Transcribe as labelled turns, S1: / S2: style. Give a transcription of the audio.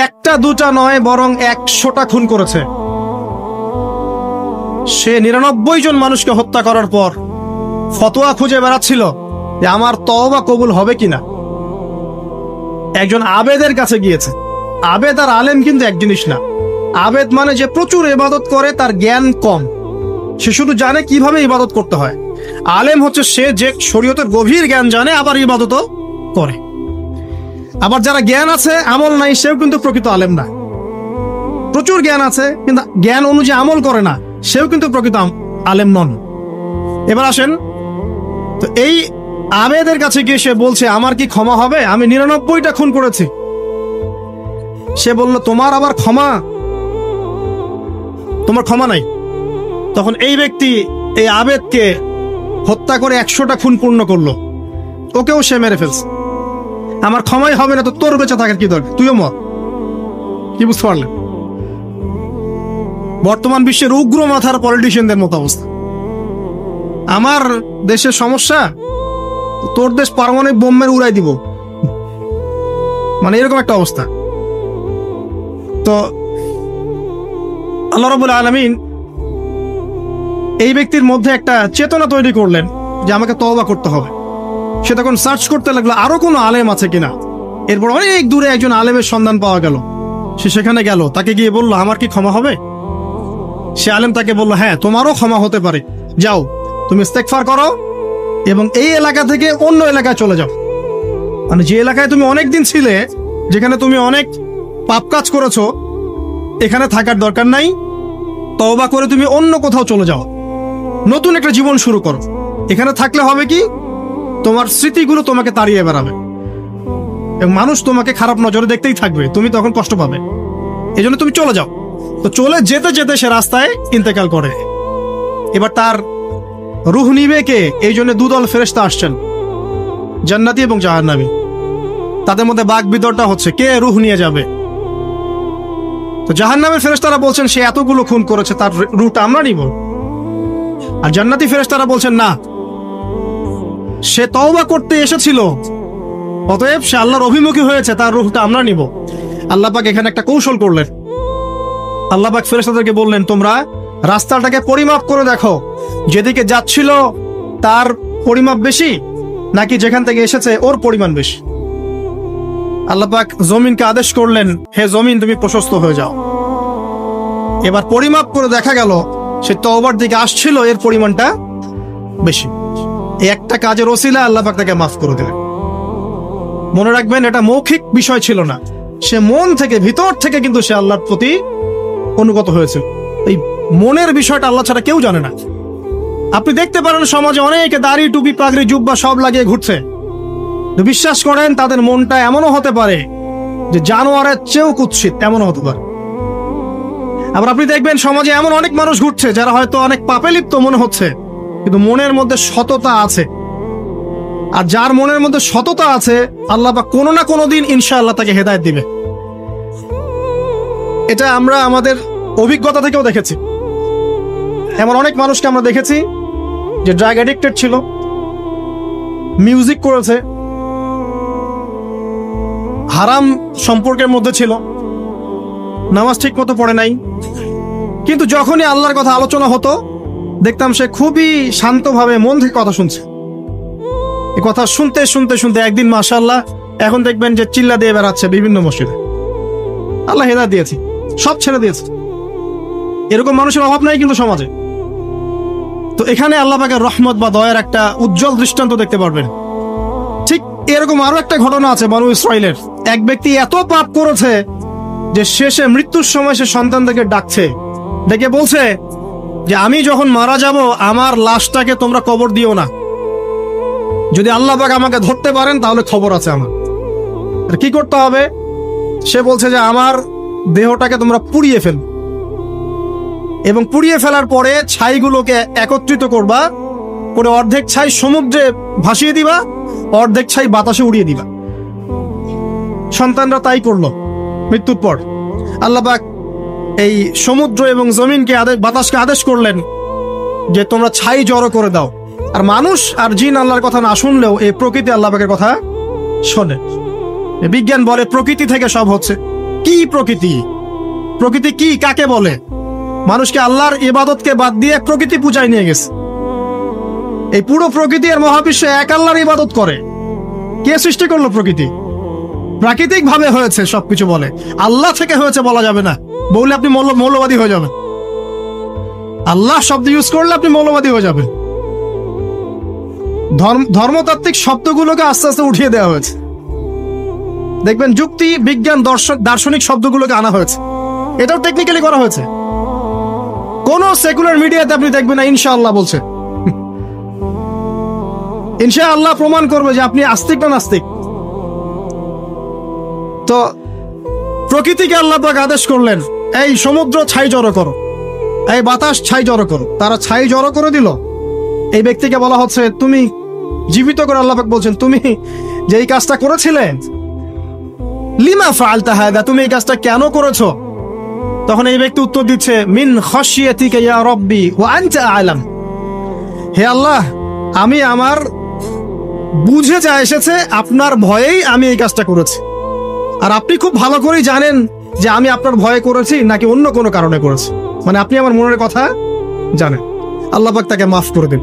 S1: একটা দুটা নয় বরং 100টা খুন করেছে। সে 99 জন মানুষকে হত্যা করার পর ফতোয়া খুঁজে বেড়াচ্ছিল যে আমার তওবা কবুল হবে কিনা। একজন আবেদের কাছে গিয়েছে। আবেদ আর আলেম কিন্তু এক জিনিস না। আবেদ মানে যে প্রচুর ইবাদত করে, তার জ্ঞান কম, সে শুধু জানে কিভাবে ইবাদত করতে হয়। আলেম হচ্ছে সে যে শরীয়তের গভীর জ্ঞান জানে, আবার ইবাদতও করে। আবার যারা জ্ঞান আছে আমল নাই, সেও কিন্তু প্রকৃত আলেম না। প্রচুর জ্ঞান আছে কিন্তু জ্ঞান অনুযায়ী আমল করে না, সেও কিন্তু প্রকৃত আলেম নন। এবার আসেন তো, এই আবেদের কাছে গিয়ে সে বলছে আমার কি ক্ষমা হবে? আমি 99টা খুন করেছি। সে বলল তোমার আবার ক্ষমা? তোমার ক্ষমা নাই। তখন এই ব্যক্তি এই আবেদকে হত্যা করে 100টা খুন পূর্ণ করলো, ওকেও সে মেরে ফেলছে। আমার ক্ষমাই হবে না তো তোর বেঁচে থাকার কি দরকার, তুইও মর। কি বুঝতে পারলেন? বর্তমান বিশ্বের উগ্র মাথার পলিটিশিয়ানদের মতো অবস্থা। আমার দেশের সমস্যা, তোর দেশ পারমাণবিক বোমের উড়াই দিব, মানে এরকম একটা অবস্থা। তো আল্লাহ রাব্বুল আলামিন এই ব্যক্তির মধ্যে একটা চেতনা তৈরি করলেন যে আমাকে তওবা করতে হবে। সে তখন সার্চ করতে লাগলো আরো কোনো আলেম আছে কিনা। এরপর অনেক দূরে একজন আলেমের সন্ধান পাওয়া গেল। সে সেখানে গেল, তাকে গিয়ে বলল আমার কি ক্ষমা হবে? সে আলেম তাকে বলল হ্যাঁ, তোমারও ক্ষমা হতে পারে, যাও তুমি ইস্তেগফার করো এবং এই এলাকা থেকে অন্য এলাকায় চলে যাও। মানে যে এলাকায় তুমি অনেকদিন ছিলে, যেখানে তুমি অনেক পাপ কাজ করেছো, এখানে থাকার দরকার নাই। তওবা করে তুমি অন্য কোথাও চলে যাও, নতুন একটা জীবন শুরু করো। এখানে থাকলে হবে কি, তোমার স্মৃতিগুলো তোমাকে তাড়িয়ে বেড়াবে এবং মানুষ তোমাকে খারাপ নজরে দেখতেই থাকবে, তুমি তখন কষ্ট পাবে। এই জন্য তুমি চলে যাও। তো চলে যেতে যেতে সে রাস্তায় ইন্তেকাল করে। এবার তার রূহ নিবে কে? এই জন্য দুদল ফেরেশতা আসছেন, জান্নাতি এবং জাহান্নামী। তাদের মধ্যে বাক বিতরটা হচ্ছে কে রূহ নিয়ে যাবে। তো জাহান্নামের ফেরেশতারা বলছেন সে এতগুলো খুন করেছে, তার রূহটা আমরা নিব। আর জান্নাতি ফেরেশতারা বলছেন না, সে তওবা করতে এসেছিল, অতএব সে আল্লাহর অভিমুখী হয়েছে, তার রূহটা আমরা নিব। আল্লাহ পাক এখানে একটা কৌশল করলেন। আল্লাহ পাক ফেরেশতাদেরকে বললেন তোমরা রাস্তাটাকে পরিমাপ করে দেখো, যেদিকে যাচ্ছিল তার পরিমাপ বেশি নাকি যেখান থেকে এসেছে ওর পরিমাণ বেশি। আল্লাহ পাক জমিনকে আদেশ করলেন হে জমিন তুমি প্রশস্ত হয়ে যাও। এবার পরিমাপ করে দেখা গেল সে তওবার দিকে আসছিল, এর পরিমাণটা বেশি। এই একটা কাজের ওসিলা আল্লাহ পাক তাকে মাফ করে দিলেন। মনে রাখবেন এটা মৌখিক বিষয় ছিল না, সে মন থেকে ভিতর থেকে কিন্তু সে আল্লাহর প্রতি অনুগত হয়েছিল। এই মনের বিষয়টা আল্লাহ ছাড়া কেউ জানে না। আপনি দেখতে পারেন সমাজে অনেকে দাড়ি টুপি পাগড়ি জুব্বা সব লাগিয়ে ঘুরছে, বিশ্বাস করেন তাদের মনটা এমনও হতে পারে যে জানোয়ারের চেয়েও কুৎসিত, এমনও হতে পারে। আবার আপনি দেখবেন সমাজে এমন অনেক মানুষ ঘুরছে যারা হয়তো অনেক পাপে লিপ্ত মনে হচ্ছে, কিন্তু মনের মধ্যে সততা আছে। আর যার মনের মধ্যে সততা আছে, আল্লাহ পাক কোনো না কোনো দিন ইনশাআল্লাহ তাকে হেদায়েত দিবে। এটা আমরা আমাদের অভিজ্ঞতা থেকেও দেখেছি। এমন অনেক মানুষকে আমরা দেখেছি যে ড্রাগ অ্যাডিক্টেড ছিল, মিউজিক করেছে, হারাম সম্পর্কের মধ্যে ছিল, নামাজ ঠিক মতো পড়ে নাই, কিন্তু যখনই আল্লাহর কথা আলোচনা হতো দেখতাম সে খুবই শান্তভাবে মন থেকে কথা শুনছে। এই কথা শুনতে শুনতে শুনতে একদিন মাশাআল্লাহ এখন দেখবেন যে চিল্লা দিয়ে বেড়াচ্ছে বিভিন্ন মসজিদে। আল্লাহ হেদায়েত দিয়েছে, সব ছেড়ে দিয়েছে। এরকম মানুষের অভাব নাই কিন্তু সমাজে। তো এখানে আল্লাহ পাকের রহমত বা দয়ার একটা উজ্জ্বল দৃষ্টান্ত দেখতে পারবেন। ঠিক এরকম আরো একটা ঘটনা আছে বনু ইসরাইলের। এক ব্যক্তি এত পাপ করেছে যে শেষে মৃত্যুর সময় সে সন্তানদেরকে ডাকছে, ডেকে বলছে যে আমি যখন মারা যাব আমার লাশটাকে তোমরা কবর দিও না, যদি আল্লাহ পাক আমাকে ধরতে পারেন তাহলে খবর আছে আমার। কি করতে হবে? সে বলছে যে আমার দেহটাকে তোমরা পুড়িয়ে ফেল এবং পুড়িয়ে ফেলার পরে ছাইগুলোকে একত্রিত করবা, করে অর্ধেক ছাই সমুদ্রে ভাসিয়ে দিবা, অর্ধেক ছাই বাতাসে উড়িয়ে দিবা। সন্তানরা তাই করলো। মৃত্যুর পর আল্লাহ পাক এই সমুদ্র এবং জমিনকে বাতাসকে আদেশ করলেন যে তোমরা ছাই জড়ো করে দাও। আর মানুষ আর জিন আল্লাহর কথা না শুনলেও এই প্রকৃতি আল্লাহ পাকের কথা শোনে। বিজ্ঞান বলে প্রকৃতি থেকে সব হচ্ছে, কি প্রকৃতি? প্রকৃতি কি, কাকে বলে? মানুষকে আল্লাহর ইবাদতকে বাদ দিয়ে প্রকৃতি পূজায় নিয়ে গেছে। এই পুরো প্রকৃতি আর মহাবিশ্ব এক আল্লাহর ইবাদত করে। কে সৃষ্টি করলো প্রকৃতি? প্রাকৃতিক ভাবে হয়েছে সবকিছু বলে, আল্লাহ থেকে হয়েছে বলা যাবে না। বললে আপনি মৌলবাদী হয়ে যাবেন। আল্লাহ শব্দ ইউজ করলে আপনি মৌলবাদী হয়ে যাবেন। ধর্মতাত্ত্বিক শব্দগুলোকে আস্তে আস্তে উঠিয়ে দেওয়া হয়েছে। দেখবেন যুক্তি, বিজ্ঞান, দার্শনিক শব্দগুলোকে আনা হয়েছে। এটাও টেকনিক্যালি করা হয়েছে। কোন সেকুলার মিডিয়াতে আপনি দেখবেন না ইনশাআল্লাহ বলছে। ইনশাআল্লাহ প্রমাণ করবে যে আপনি আস্তিক না নাস্তিক। তো প্রকৃতিকে আল্লাহ পাক আদেশ করলেন, এই সমুদ্র ছাই জড়ো করো, এই বাতাস ছাই জড়ো করো। তারা ছাই জড়ো করে দিল। এই ব্যক্তিকে বলা হচ্ছে তুমি জীবিত করে, আল্লাহ পাক বলছেন তুমি যে এই কাজটা করেছিলে, লিমা ফাআলতা হাদা, তুমি এই কাজটা কেন করেছো? তখন এই ব্যক্তি উত্তর দিচ্ছে, মিন খাশিয়াতিকা ইয়া রাব্বি ওয়া আনতা আ'লাম। হে আল্লাহ, আমি আমার বুঝে যা এসেছে আপনার ভয়েই আমি এই কাজটা করেছি, আর আপনি খুব ভালো করেই জানেন যে আমি আপনার ভয়ে করেছি নাকি অন্য কোনো কারণে করেছি। মানে আপনি আমার মনের কথা জানেন। আল্লাহ পাক তাকে মাফ করে দিন।